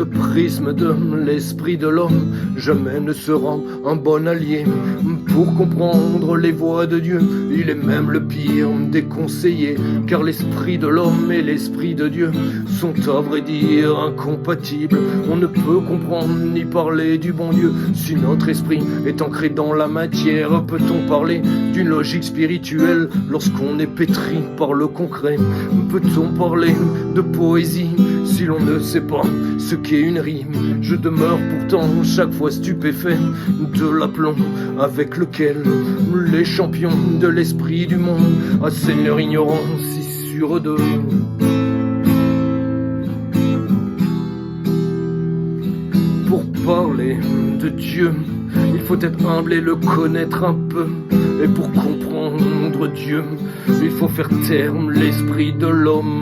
prisme de l'esprit de l'homme jamais ne sera un bon allié. Pour comprendre les voies de Dieu, il est même le pire des conseillers, car l'esprit de l'homme et l'esprit de Dieu sont à vrai dire incompatibles. On ne peut comprendre ni parler du bon Dieu si notre esprit est ancré dans la matière. Peut-on parler d'une logique spirituelle lorsqu'on est pétri par le concret? Peut-on parler de poésie si l'on ne sait pas ce qu'est une rime? Je demeure pourtant chaque fois stupéfait de l'aplomb avec lequel les champions de l'esprit du monde assènent leur ignorance si sûre d'eux. Pour parler de Dieu, il faut être humble et le connaître un peu. Et pour comprendre Dieu, il faut faire taire l'esprit de l'homme.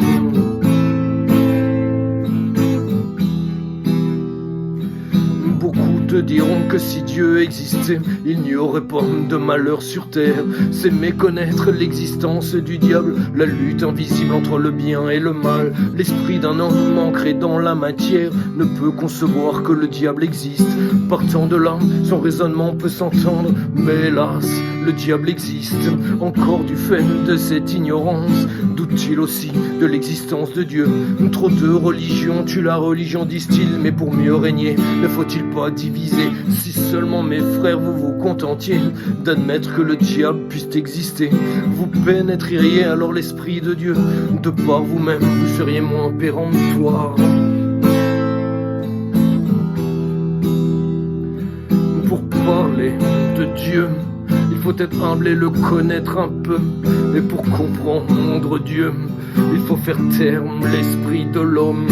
Beaucoup te diront que si Dieu existait, il n'y aurait pas de malheur sur terre. C'est méconnaître l'existence du diable, la lutte invisible entre le bien et le mal. L'esprit d'un homme ancré dans la matière ne peut concevoir que le diable existe. Partant de là, son raisonnement peut s'entendre, mais hélas, le diable existe. Encore du fait de cette ignorance, doute-t-il aussi de l'existence de Dieu? Trop de religions tuent la religion, disent-ils, mais pour mieux régner, ne faut-il pas diviser? Si seulement mes frères vous vous contentiez d'admettre que le diable puisse exister, vous pénétreriez alors l'esprit de Dieu. De par vous-même, vous seriez moins péremptoire. Pour parler de Dieu, il faut être humble et le connaître un peu. Et pour comprendre Dieu, il faut faire taire l'esprit de l'homme.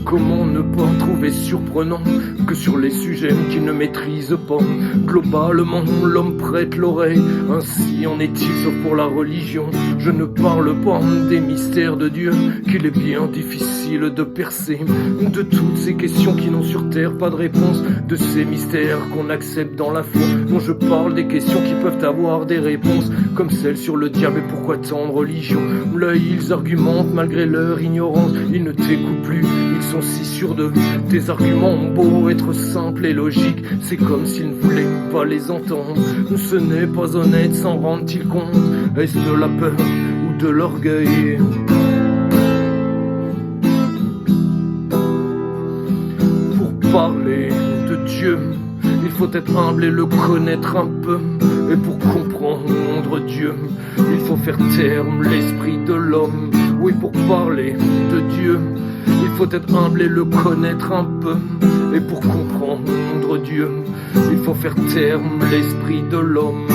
Comment ne pas trouver surprenant que sur les sujets qu'il ne maîtrise pas, globalement l'homme prête l'oreille. Ainsi en est-il sauf pour la religion. Je ne parle pas des mystères de Dieu qu'il est bien difficile de percer, de toutes ces questions qui n'ont sur terre pas de réponse, de ces mystères qu'on accepte dans la foi. Non, je parle des questions qui peuvent avoir des réponses, comme celle sur le diable et pourquoi tant de religion. Là ils argumentent malgré leur ignorance, ils ne t'écoutent plus, ils sont si sûrs d'eux. Tes arguments ont beau être simples et logiques, c'est comme s'ils ne voulaient pas les entendre. Ce n'est pas honnête, s'en rendent-ils compte? Est-ce de la peur ou de l'orgueil? Pour parler de Dieu, il faut être humble et le connaître un peu. Et pour comprendre Dieu, il faut faire taire l'esprit de l'homme. Oui, pour parler de Dieu, il faut être humble et le connaître un peu. Et pour comprendre Dieu, il faut faire taire l'esprit de l'homme.